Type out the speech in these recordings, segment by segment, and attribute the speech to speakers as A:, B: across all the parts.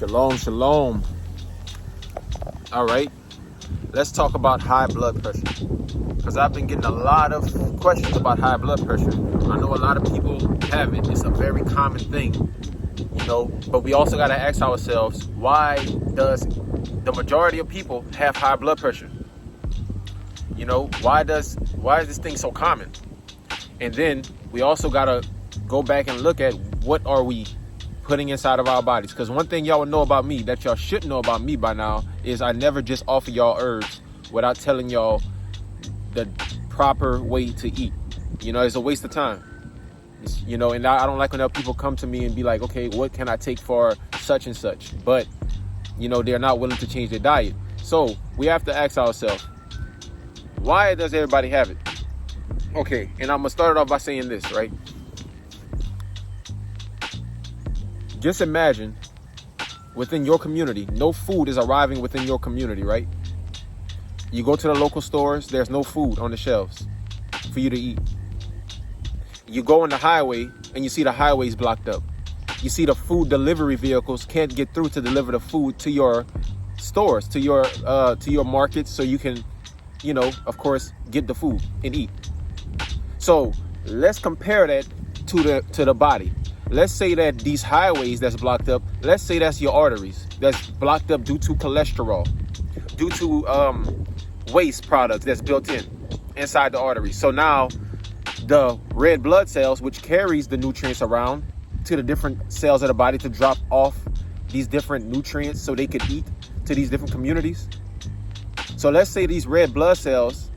A: Shalom, shalom. All right, let's talk about high blood pressure, because I've been getting a lot of questions about high blood pressure. I know a lot of people have it. It's a very common thing, but we also got to ask ourselves, why does the majority of people have high blood pressure? Why is this thing so common? And then we also got to go back and look at what are we putting inside of our bodies. Because one thing y'all would know about me that y'all should know about me by now is I never just offer y'all herbs without telling y'all the proper way to eat. It's a waste of time. And I don't like when people come to me and be like, okay, what can I take for such and such? But, they're not willing to change their diet. So we have to ask ourselves, why does everybody have it? Okay, and I'm going to start it off by saying this, right? Just imagine within your community, no food is arriving within your community, right? You go to the local stores, there's no food on the shelves for you to eat. You go on the highway and you see the highways blocked up. You see the food delivery vehicles can't get through to deliver the food to your stores, to your markets, so you can, of course, get the food and eat. So let's compare that to the body. Let's say that these highways that's blocked up, let's say that's your arteries that's blocked up due to cholesterol, due to waste products that's built inside the arteries. So now the red blood cells, which carries the nutrients around to the different cells of the body to drop off these different nutrients so they could eat to these different communities. So let's say these red blood cells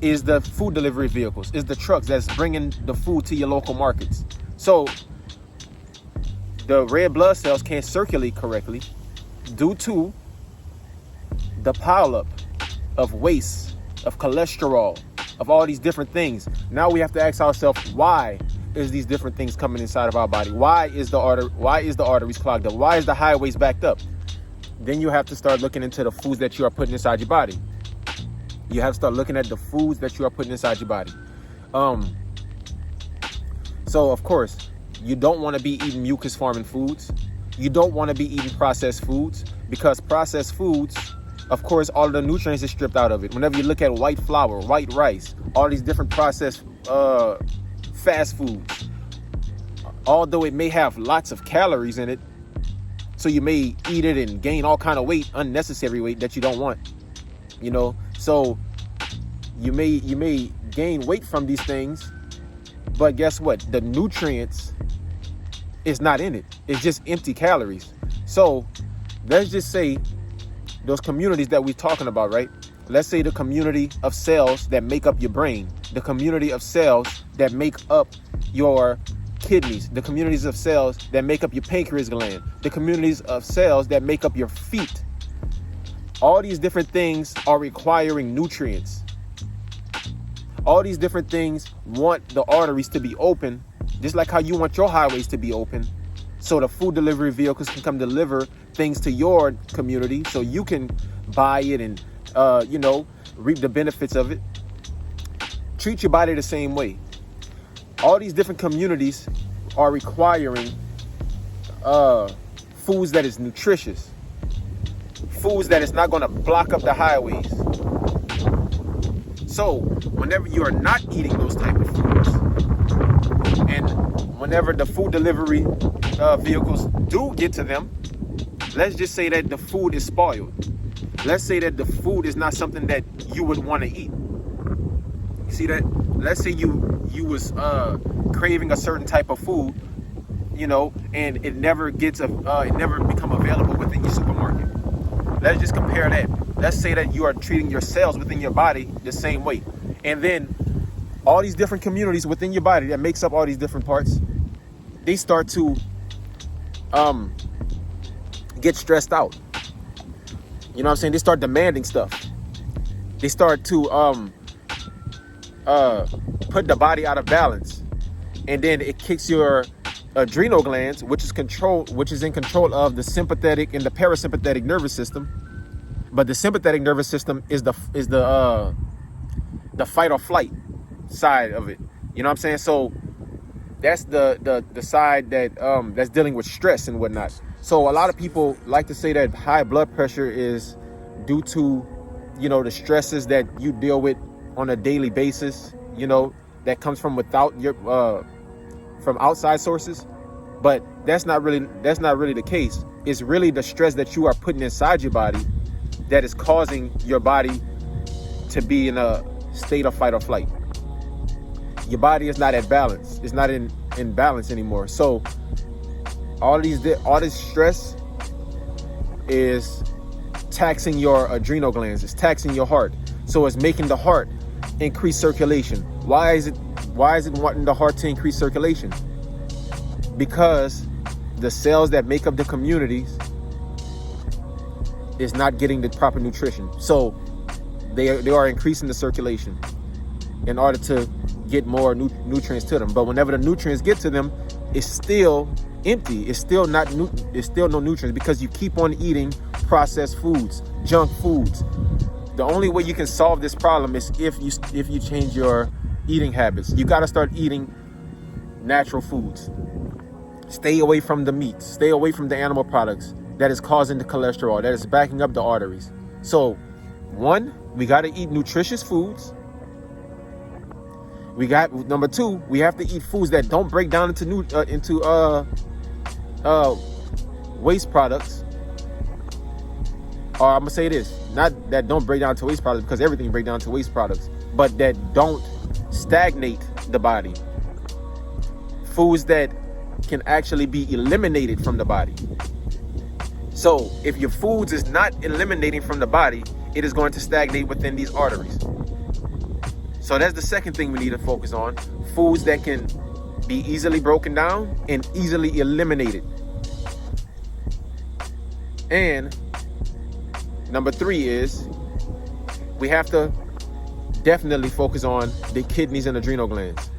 A: is the food delivery vehicles, is the trucks that's bringing the food to your local markets. So the red blood cells can't circulate correctly due to the pileup of waste, of cholesterol, of all these different things. Now we have to ask ourselves, why is these different things coming inside of our body? Why is the arteries clogged up? Why is the highways backed up? Then you have to start looking into the foods that you are putting inside your body. You have to start looking at the foods that you are putting inside your body. So of course, you don't want to be eating mucus forming foods. You don't want to be eating processed foods, because processed foods, of course, all of the nutrients are stripped out of it. Whenever you look at white flour, white rice, all these different processed fast foods, although it may have lots of calories in it, so you may eat it and gain all kind of weight, unnecessary weight that you don't want. So you may gain weight from these things, but guess what? The nutrients is not in it. It's just empty calories. So let's just say those communities that we're talking about, right? Let's say the community of cells that make up your brain, the community of cells that make up your kidneys, the communities of cells that make up your pancreas gland, the communities of cells that make up your feet. All these different things are requiring nutrients. All these different things want the arteries to be open, just like how you want your highways to be open, so the food delivery vehicles can come deliver things to your community so you can buy it and, reap the benefits of it. Treat your body the same way. All these different communities are requiring foods that is nutritious, foods that is not going to block up the highways. So whenever you are not eating those type of foods, and whenever the food delivery vehicles do get to them, let's just say that the food is spoiled. Let's say that the food is not something that you would want to eat. You see that? Let's say you was craving a certain type of food, and it never become available within your supermarket. Let's just compare that. Let's say that you are treating your cells within your body the same way. And then all these different communities within your body that makes up all these different parts, they start to get stressed out. You know what I'm saying? They start demanding stuff. They start to put the body out of balance. And then it kicks your adrenal glands, which is in control of the sympathetic and the parasympathetic nervous system. But the sympathetic nervous system is the fight or flight side of it. You know what I'm saying? So that's the side that that's dealing with stress and whatnot. So a lot of people like to say that high blood pressure is due to, the stresses that you deal with on a daily basis, that comes from without your from outside sources. But that's not really the case. It's really the stress that you are putting inside your body that is causing your body to be in a state of fight or flight. Your body is not at balance. It's not in balance anymore. So all this stress is taxing your adrenal glands. It's taxing your heart. So it's making the heart increase circulation. Why is it wanting the heart to increase circulation? Because the cells that make up the communities is not getting the proper nutrition. So they are increasing the circulation in order to get more nutrients to them. But whenever the nutrients get to them, it's still empty. It's still no nutrients, because you keep on eating processed foods, junk foods. The only way you can solve this problem is if you change your eating habits. You got to start eating natural foods. Stay away from the meats. Stay away from the animal products that is causing the cholesterol, that is backing up the arteries. So, one, we got to eat nutritious foods. Number two, we have to eat foods that don't break down into waste products. Or I'm gonna say this, not that don't break down to waste products, because everything breaks down to waste products, but that don't stagnate the body. Foods that can actually be eliminated from the body. So if your foods is not eliminating from the body, it is going to stagnate within these arteries. So that's the second thing we need to focus on. Foods that can be easily broken down and easily eliminated. And number three is we have to definitely focus on the kidneys and adrenal glands.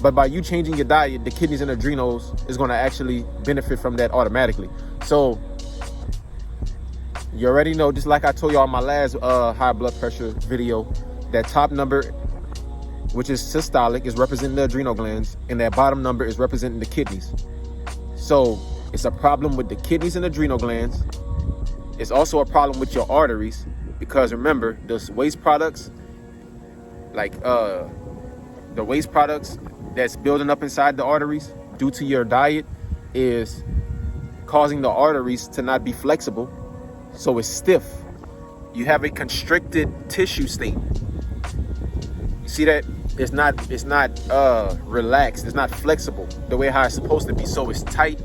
A: But by you changing your diet, the kidneys and adrenals is going to actually benefit from that automatically. So you already know, just like I told you on my last high blood pressure video, that top number, which is systolic, is representing the adrenal glands, and that bottom number is representing the kidneys. So it's a problem with the kidneys and adrenal glands. It's also a problem with your arteries, because remember, those waste products, like the waste products that's building up inside the arteries due to your diet, is causing the arteries to not be flexible. So it's stiff. You have a constricted tissue state. You see that? It's not relaxed. It's not flexible the way how it's supposed to be. So it's tight.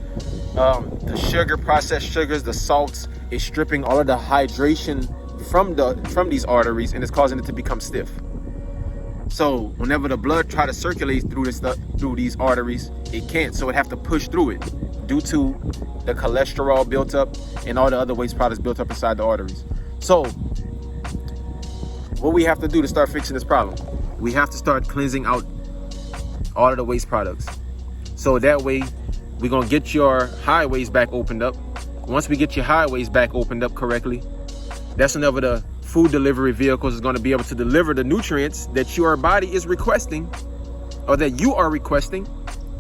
A: The processed sugars, the salts, is stripping all of the hydration from these arteries, and it's causing it to become stiff. So whenever the blood try to circulate through these arteries, it can't. So it have to push through it due to the cholesterol built up and all the other waste products built up inside the arteries. So what we have to do to start fixing this problem, we have to start cleansing out all of the waste products. So that way we're going to get your highways back opened up. Once we get your highways back opened up correctly, that's whenever the food delivery vehicles is going to be able to deliver the nutrients that your body is requesting, or that you are requesting,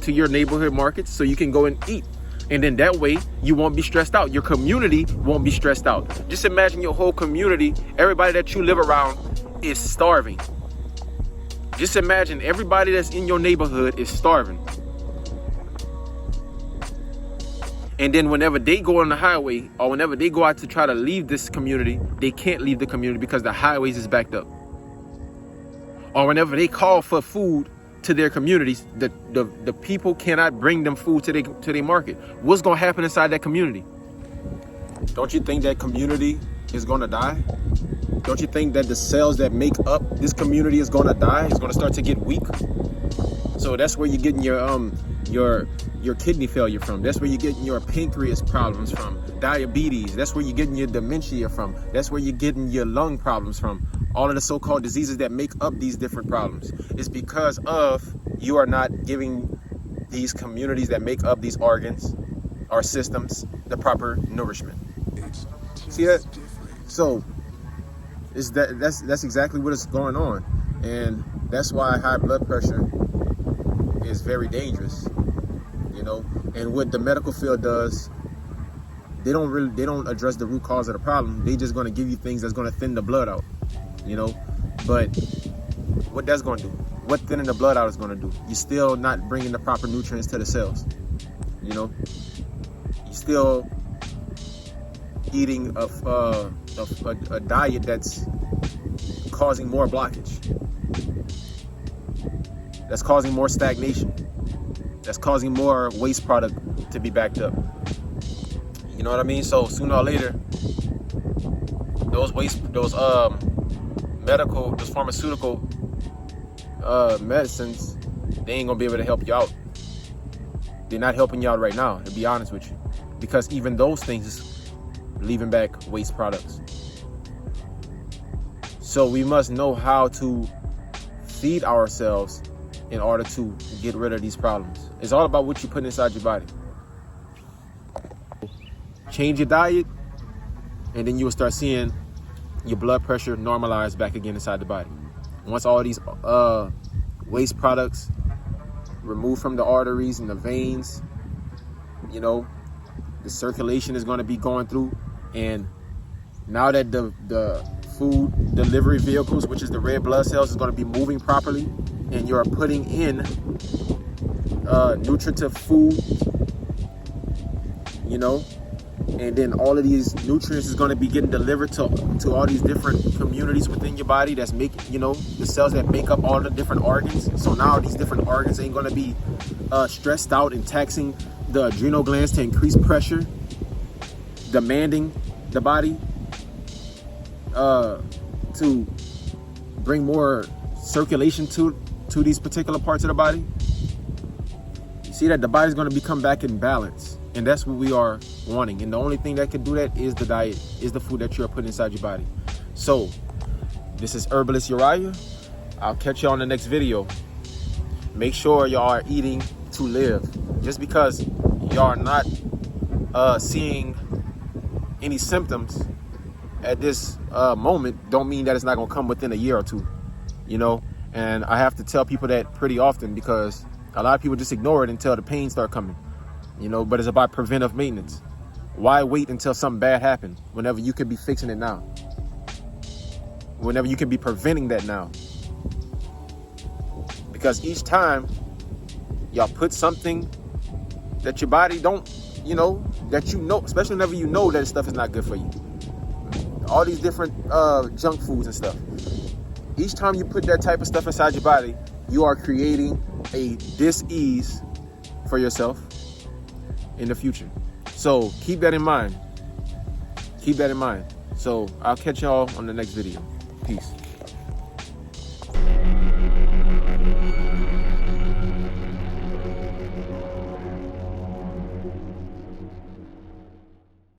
A: to your neighborhood markets, so you can go and eat. And then that way you won't be stressed out. Your community won't be stressed out. Just imagine your whole community, everybody that you live around is starving. Just imagine everybody that's in your neighborhood is starving. And then whenever they go on the highway, or whenever they go out to try to leave this community, they can't leave the community because the highways is backed up. Or whenever they call for food to their communities, the people cannot bring them food to their market. What's going to happen inside that community? Don't you think that community is going to die? Don't you think that the cells that make up this community is going to die? It's going to start to get weak. So that's where you're getting your kidney failure from. That's where you're getting your pancreas problems from. Diabetes. That's where you're getting your dementia from. That's where you're getting your lung problems from. All of the so-called diseases that make up these different problems. It's because of you are not giving these communities that make up these organs or systems the proper nourishment. See that? So that's exactly what is going on. And that's why high blood pressure is very dangerous, you know. And what the medical field does, they don't address the root cause of the problem. They just going to give you things that's going to thin the blood out, you know. But what that's going to do, what thinning the blood out is going to do, you're still not bringing the proper nutrients to the cells, you know. You're still eating a diet that's causing more blockage, that's causing more stagnation, that's causing more waste product to be backed up. You know what I mean? So sooner or later, those pharmaceutical medicines, they ain't gonna be able to help you out. They're not helping you out right now, to be honest with you, because even those things leaving back waste products. So we must know how to feed ourselves in order to get rid of these problems. It's all about what you put inside your body. Change your diet, and then you will start seeing your blood pressure normalize back again inside the body. Once all these waste products removed from the arteries and the veins, you know, the circulation is going to be going through. And now that the food delivery vehicles, which is the red blood cells, is going to be moving properly, and you're putting in nutritive food, you know, and then all of these nutrients is going to be getting delivered to all these different communities within your body that's making, you know, the cells that make up all the different organs. So now these different organs ain't going to be stressed out and taxing the adrenal glands to increase pressure, demanding the body to bring more circulation to these particular parts of the body. You see that the body's going to become back in balance, and that's what we are wanting. And the only thing that can do that is the diet, is the food that you're putting inside your body. So this is Herbalist Uriah. I'll catch you on the next video. Make sure y'all are eating to live. Just because y'all are not seeing any symptoms at this moment don't mean that it's not going to come within a year or two, you know. And I have to tell people that pretty often, because a lot of people just ignore it until the pain start coming, you know. But it's about preventive maintenance. Why wait until something bad happens whenever you could be fixing it now, whenever you can be preventing that now? Because each time y'all put something that your body don't, you know, that you know, especially whenever you know that stuff is not good for you, all these different junk foods and stuff, each time you put that type of stuff inside your body, you are creating a dis-ease for yourself in the future. So keep that in mind. Keep that in mind. So I'll catch y'all on the next video. Peace.